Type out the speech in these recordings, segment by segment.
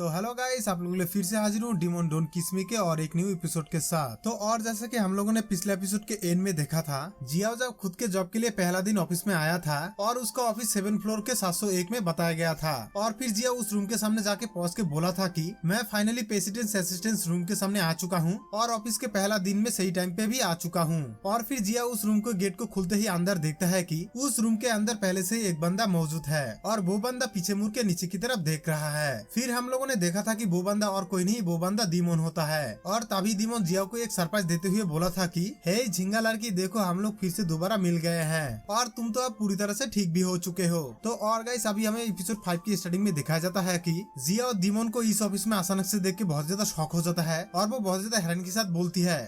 तो hello guys, आप लोगों के लिए फिर से हाजिर हूँ डिमोन डोंट किस मी के और एक न्यू एपिसोड के साथ। तो और जैसा कि हम लोगों ने पिछले एपिसोड के एंड में देखा था, जियाओ जब खुद के जॉब के लिए पहला दिन ऑफिस में आया था और उसका ऑफिस 7 फ्लोर के 701 में बताया गया था। और फिर जिया उस रूम के सामने जाके पहुंच के बोला था कि मैं फाइनली प्रेसिडेंट असिस्टेंट रूम के सामने आ चुका हूँ और ऑफिस के पहला दिन में सही टाइम पे भी आ चुका हूँ। और फिर जिया उस रूम को गेट को खुलते ही अंदर देखता है कि उस रूम के अंदर पहले से ही एक बंदा मौजूद है और वो बंदा पीछे मुड़ के नीचे की तरफ देख रहा है। फिर हम लोगों ने देखा था कि वो बंदा और कोई नहीं, वो बंदा दीमोन होता है। और तभी दीमोन जिया को एक सरप्राइज देते हुए बोला था कि हे झिंगा लड़की, देखो हम लोग फिर से दोबारा मिल गए हैं और तुम तो अब पूरी तरह से ठीक भी हो चुके हो। तो और गाइस, अभी हमें एपिसोड 5 की स्टार्टिंग में दिखाया जाता है कि जिया और दीमोन को इस ऑफिस में अचानक से देख के बहुत ज्यादा शॉक हो जाता है और वो बहुत ज्यादा हैरानी के साथ बोलती है,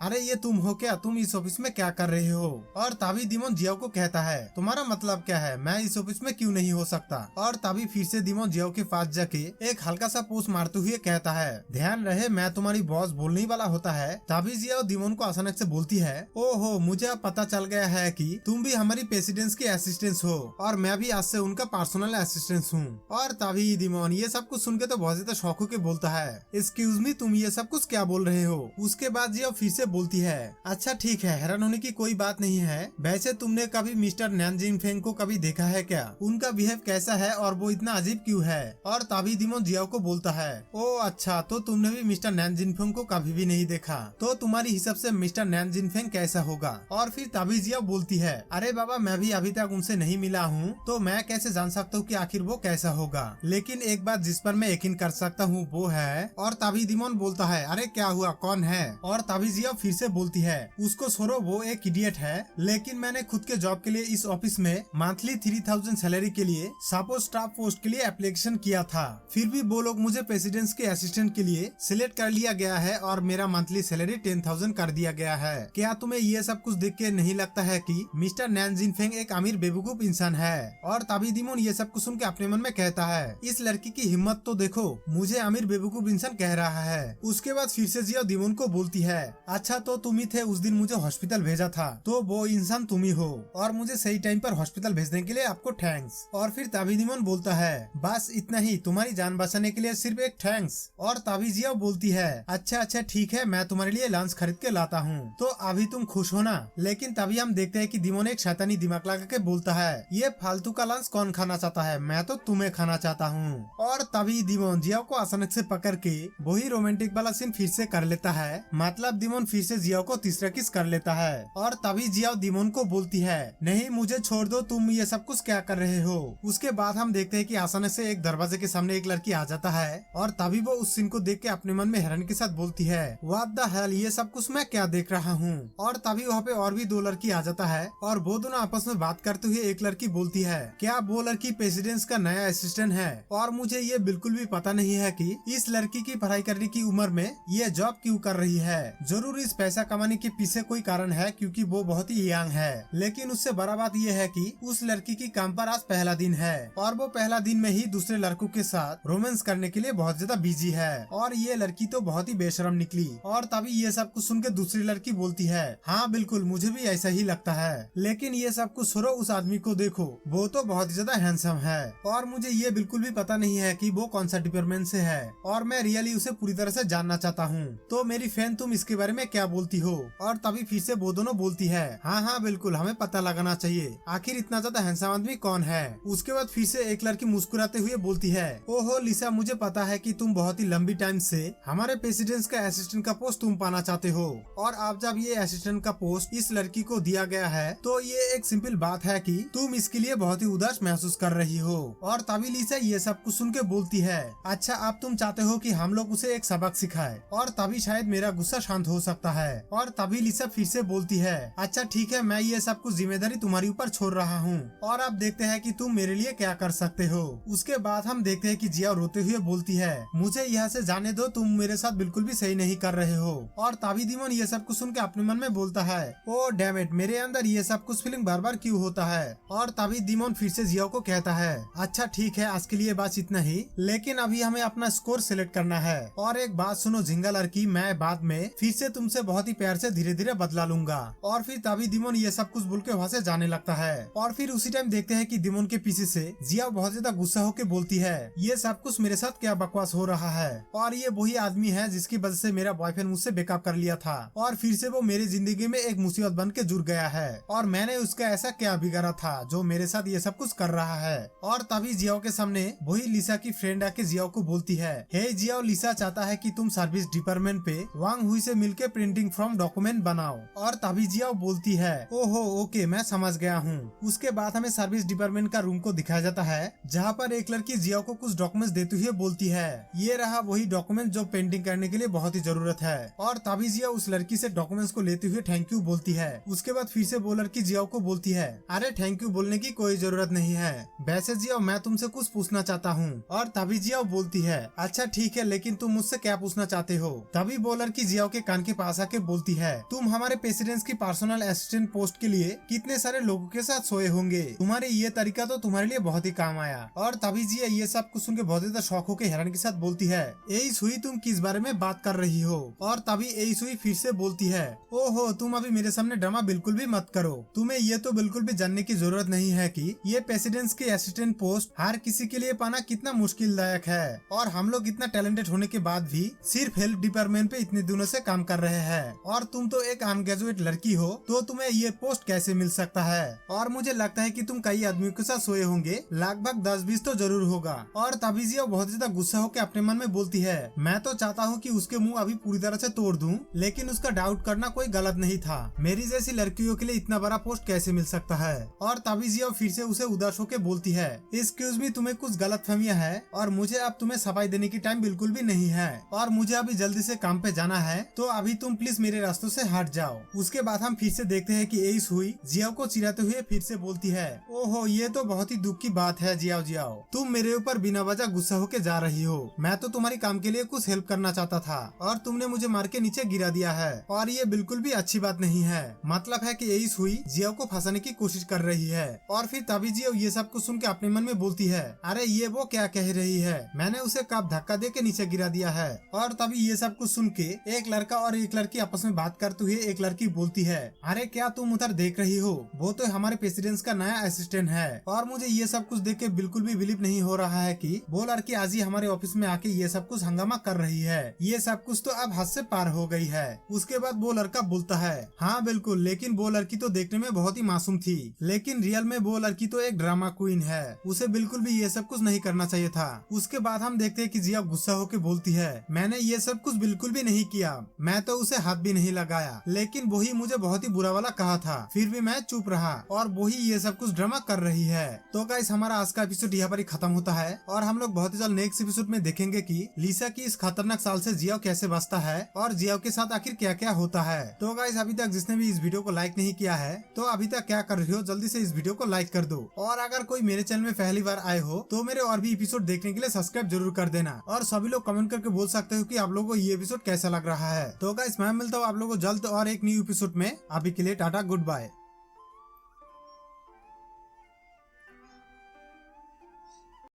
अरे ये तुम हो क्या? तुम इस ऑफिस में क्या कर रहे हो? और तभी दीमोन जियाओ को कहता है, तुम्हारा मतलब क्या है? मैं इस ऑफिस में क्यों नहीं हो सकता? और तभी फिर से दीमोन जियाओ के पास जाके एक हल्का सा पोस्ट मारते हुए कहता है, ध्यान रहे मैं तुम्हारी बॉस बोलने वाला होता है। तभी जियाओ दीमोन को अचानक से बोलती है, ओहो मुझे अब पता चल गया है कि तुम भी हमारी प्रेसिडेंट की असिस्टेंट हो और मैं भी आज से उनका पर्सनल असिस्टेंट हूँ। और तभी दीमोन ये सब कुछ सुन के तो बहुत ज्यादा शौक होके बोलता है, एक्सक्यूज मी, तुम ये सब कुछ क्या बोल रहे हो? उसके बाद जियाओ फिर से बोलती है, अच्छा ठीक है, हैरान होने की कोई बात नहीं है। वैसे तुमने कभी मिस्टर नैन जिनफेंग को कभी देखा है क्या? उनका बिहेव कैसा है और वो इतना अजीब क्यों है? और तभी दीमोन जियाओ को बोलता है, ओ अच्छा, तो तुमने भी मिस्टर नैन जिनफेंग को कभी भी नहीं देखा, तो तुम्हारी हिसाब से मिस्टर नैन जिनफेंग कैसा होगा? और फिर तभी जियाओ बोलती है, अरे बाबा, मैं भी अभी तक उनसे नहीं मिला हूँ, तो मैं कैसे जान सकता हूँ कि आखिर वो कैसा होगा। लेकिन एक बात जिस पर मैं यकीन कर सकता हूँ वो है। और तभी दीमोन बोलता है, अरे क्या हुआ, कौन है? और तभी जियाओ फिर से बोलती है, उसको छोड़ो, वो एक इडियट है, लेकिन मैंने खुद के जॉब के लिए इस ऑफिस में मंथली 3000 सैलरी के लिए सपोर्ट स्टाफ पोस्ट के लिए एप्लीकेशन किया था। फिर भी वो लोग मुझे प्रेसिडेंट के असिस्टेंट के लिए सिलेक्ट कर लिया गया है और मेरा मंथली सैलरी 10,000 कर दिया गया है। क्या तुम्हें ये सब कुछ देख के नहीं लगता है कि मिस्टर नैन जिनफेंग एक अमीर बेवकूफ इंसान है? और तभी दीमोन ये सब कुछ सुन के अपने मन में कहता है, इस लड़की की हिम्मत तो देखो, मुझे अमीर बेवकूफ इंसान कह रहा है। उसके बाद फिर से जिया दीमोन को बोलती है, अच्छा तो तुम ही थे उस दिन मुझे हॉस्पिटल भेजा था, तो वो इंसान तुम ही हो और मुझे सही टाइम पर हॉस्पिटल भेजने के लिए आपको थैंक्स। और फिर तभी दीमोन बोलता है, बस इतना ही, तुम्हारी जान बचाने के लिए सिर्फ एक थैंक्स। और तभी जिया बोलती है, अच्छा ठीक है, मैं तुम्हारे लिए लंच खरीद के लाता हूँ, तो अभी तुम खुश हो ना? लेकिन तभी हम देखते हैं कि दीमोन एक शैतानी दिमाग लगा के बोलता है, ये फालतू का लंच कौन खाना चाहता है? मैं तो तुम्हें खाना चाहता हूँ। और तभी दीमोन जिया को अचानक से पकड़ के वही रोमांटिक वाला सीन फिर से कर लेता है, मतलब दीमोन फिर से जिया को तीसरा किस कर लेता है। और तभी जिया दीमोन को बोलती है, नहीं मुझे छोड़ दो, तुम ये सब कुछ क्या कर रहे हो? उसके बाद हम देखते हैं कि अचानक से एक दरवाजे के सामने एक लड़की आ जाता है और तभी वो उस सीन को देख के अपने मन में हैरानी के साथ बोलती है, व्हाट द हेल, ये सब कुछ मैं क्या देख रहा हूँ? और तभी वहाँ पे और भी दो लड़की आ जाता है और वो दोनों आपस में बात करते हुए एक लड़की बोलती है, क्या वो लड़की प्रेसिडेंट का नया असिस्टेंट है? और मुझे ये बिल्कुल भी पता नहीं है कि इस लड़की की पढ़ाई करने की उम्र में ये जॉब क्यों कर रही है। जरूर इस पैसा कमाने के पीछे कोई कारण है क्योंकि वो बहुत ही यंग है। लेकिन उससे बड़ा बात यह है कि उस लड़की की काम पर आज पहला दिन है और वो पहला दिन में ही दूसरे लड़कों के साथ रोमांस करने के लिए बहुत ज्यादा बिजी है और ये लड़की तो बहुत ही बेशरम निकली। और तभी ये सब कुछ सुन के दूसरी लड़की बोलती है, हाँ बिल्कुल, मुझे भी ऐसा ही लगता है, लेकिन ये सब कुछ छोड़ो, उस आदमी को देखो, वो तो बहुत ज्यादा हैंडसम है और मुझे ये बिल्कुल भी पता नहीं है कि वो कौन सा डिपार्टमेंट से है और मैं रियली उसे पूरी तरह से जानना चाहता हूँ। तो मेरी फैन, तुम इसके बारे में क्या बोलती हो? और तभी फिर से वो दोनों बोलती है, हाँ बिल्कुल, हमें पता लगाना चाहिए आखिर इतना ज्यादा हैंडसम आदमी कौन है। उसके बाद फिर से एक लड़की मुस्कुराते हुए बोलती है, ओहो लिसा, मुझे पता है कि तुम बहुत ही लंबी टाइम से हमारे प्रेसिडेंट का असिस्टेंट का पोस्ट तुम पाना चाहते हो और अब जब ये असिस्टेंट का पोस्ट इस लड़की को दिया गया है तो ये एक सिंपल बात है कि तुम इसके लिए बहुत ही उदास महसूस कर रही हो। और तभी लिसा ये सब कुछ सुन के बोलती है, अच्छा अब तुम चाहते हो कि हम लोग उसे एक सबक सिखाए और तभी शायद मेरा गुस्सा शांत हो सकता है। और तभी लिसा फिर से बोलती है, अच्छा ठीक है, मैं ये सब कुछ जिम्मेदारी तुम्हारी ऊपर छोड़ रहा हूँ और अब देखते हैं कि तुम मेरे लिए क्या कर सकते हो। उसके बाद हम देखते हैं कि जिया रोते हुए बोलती है, मुझे यहाँ से जाने दो, तुम मेरे साथ बिल्कुल भी सही नहीं कर रहे हो। और तभी दीमोन ये सब कुछ सुन के अपने मन में बोलता है, ओ डैम इट, मेरे अंदर ये सब कुछ फीलिंग बार बार क्यों होता है। और तभी दीमोन फिर से जिया को कहता है, अच्छा ठीक है, आज के लिए बस इतना ही, लेकिन अभी हमें अपना स्कोर सिलेक्ट करना है। और एक बात सुनो झिंगा लड़की, मैं बाद में फिर से तुमसे तुमसे बहुत ही प्यार से धीरे धीरे बदला लूंगा। और फिर तभी दिमोन ये सब कुछ बोल के वहाँ से जाने लगता है। और फिर उसी टाइम देखते हैं कि दिमोन के पीछे से जिया बहुत ज्यादा गुस्सा होकर बोलती है, ये सब कुछ मेरे साथ क्या बकवास हो रहा है, और ये वही आदमी है जिसकी वजह से मेरा बॉयफ्रेंड मुझसे ब्रेकअप कर लिया था और फिर से वो मेरी जिंदगी में एक मुसीबत बन के जुड़ गया है, और मैंने उसका ऐसा क्या बिगाड़ा था जो मेरे साथ ये सब कुछ कर रहा है। और तभी जियाओ के सामने वही लिसा की फ्रेंड आके जियाओ को बोलती है, हे जियाओ, लिसा चाहता है कि तुम सर्विस डिपार्टमेंट पे वांग हुई से मिलके प्रिंटिंग फ्रॉम डॉक्यूमेंट बनाओ। और तभी जियाओ बोलती है, ओहो ओके मैं समझ गया हूँ। उसके बाद हमें सर्विस डिपार्टमेंट का रूम को दिखाया जाता है जहाँ पर एक लड़की जियाओ को कुछ डॉक्यूमेंट्स देते हुए बोलती है, ये रहा वही डॉक्यूमेंट जो पेंटिंग करने के लिए बहुत ही जरूरत है। और तभी जिया उस लड़की से डॉक्यूमेंट्स को लेते हुए थैंक यू बोलती है। उसके बाद फिर से वो लड़की जियाओ को बोलती है, अरे थैंक यू बोलने की कोई जरूरत नहीं है, वैसे जियाओ मैं तुमसे कुछ पूछना चाहता हूँ। और तभी जियाओ बोलती है, अच्छा ठीक है, लेकिन तुम मुझसे क्या पूछना चाहते हो। तभी वो लड़की जियाओ के कान के पास आके बोलती है, तुम हमारे प्रेसिडेंट की पर्सनल असिस्टेंट पोस्ट के लिए कितने सारे लोगों के साथ सोए होंगे, तुम्हारे ये तरीका तो तुम्हारे लिए बहुत ही काम आया। और तभी जिया ये सब कुछ सुन के बहुत ज्यादा शौक होकर हैरान के साथ बोलती है, यही सुई तुम किस बारे में बात कर रही हो। और तभी यही सुई फिर से बोलती है, ओहो तुम अभी मेरे सामने ड्रामा बिल्कुल भी मत करो, तुम्हें ये तो बिल्कुल भी जानने की जरूरत नहीं है कि ये प्रेसिडेंट की असिस्टेंट पोस्ट हर किसी के लिए पाना कितना मुश्किलदायक है, और हम लोग इतना टैलेंटेड होने के बाद भी सिर्फ हेल्थ डिपार्टमेंट पे इतने दिनों से काम कर रहे हैं, और तुम तो एक अनग्रेजुएट लड़की हो, तो तुम्हें ये पोस्ट कैसे मिल सकता है। और मुझे लगता है कि तुम कई आदमियों के साथ सोए होंगे, लगभग 10-20 तो जरूर होगा। और तभी जिया बहुत ज्यादा गुस्सा होकर अपने मन में बोलती है, मैं तो चाहता हूँ कि उसके मुंह अभी पूरी तरह से तोड़ दूं, लेकिन उसका डाउट करना कोई गलत नहीं था, मेरी जैसी लड़कियों के लिए इतना बड़ा पोस्ट कैसे मिल सकता है। और तभी जिया फिर से उसे उदास होकर बोलती है, एक्सक्यूज मी, तुम्हें कुछ गलतफहमियां है और मुझे अब तुम्हें सफाई देने की टाइम बिल्कुल भी नहीं है, और मुझे अभी जल्दी से काम पे जाना है, तो अभी तुम प्लीज मेरे रास्तों से हट जाओ। उसके बाद हम फिर से देखते हैं कि एस हुई जियाओ को चिढ़ाते हुए फिर से बोलती है, ओहो ये तो बहुत ही दुख की बात है जियाओ, जियाओ तुम मेरे ऊपर बिना वजह गुस्सा होके जा रही हो, मैं तो तुम्हारी काम के लिए कुछ हेल्प करना चाहता था और तुमने मुझे मार के नीचे गिरा दिया है, और ये बिल्कुल भी अच्छी बात नहीं है। मतलब है कि एस हुई जियाओ को फंसाने की कोशिश कर रही है। और फिर तभी जियाओ ये सब कुछ सुन के अपने मन में बोलती है, अरे ये वो क्या कह रही है, मैंने उसे कब धक्का दे के नीचे गिरा दिया है। और तभी ये सब कुछ सुन के एक लड़का और एक लड़की आपस में बात करते हुए एक लड़की बोलती है, अरे क्या तुम उधर देख रही हो, वो तो हमारे प्रेसिडेंट का नया असिस्टेंट है। और मुझे ये सब कुछ देख के बिल्कुल भी बिलीव नहीं हो रहा है कि वो लड़की आज ही हमारे ऑफिस में आके ये सब कुछ हंगामा कर रही है, ये सब कुछ तो अब हद से पार हो गई है। उसके बाद वो लड़का बोलता है, हाँ बिल्कुल, लेकिन वो लड़की तो देखने में बहुत ही मासूम थी, लेकिन रियल में वो लड़की तो एक ड्रामा क्वीन है, उसे बिल्कुल भी ये सब कुछ नहीं करना चाहिए था। उसके बाद हम देखते हैं कि जिया गुस्सा होकर बोलती है, मैंने ये सब कुछ बिल्कुल भी नहीं किया, मैं तो उसे हाथ भी नहीं लगाया, लेकिन वही मुझे बहुत ही बुरा वाला कहा था, फिर भी मैं चुप रहा, और वही ये सब कुछ ड्रामा कर रही है। तो गाइस हमारा आज का एपिसोड यहाँ पर ही खत्म होता है, और हम लोग बहुत ही जल्द नेक्स्ट एपिसोड में देखेंगे कि लिसा की इस खतरनाक साल से जियाओ कैसे बचता है और जियाओ के साथ आखिर क्या क्या होता है। तो गाइस अभी तक जिसने भी इस वीडियो को लाइक नहीं किया है, तो अभी तक क्या कर रही हो, जल्दी से इस वीडियो को लाइक कर दो। और अगर कोई मेरे चैनल में पहली बार आए हो तो मेरे और भी एपिसोड देखने के लिए सब्सक्राइब जरूर कर देना, और सभी लोग कमेंट करके बोल सकते हो कि आप लोगों को ये एपिसोड कैसा लग रहा है। तो गाइस मैं मिलता हूँ आप लोगों को जल्द और एक न्यू एपिसोड में, अभी के लिए टाटा गुड बाय।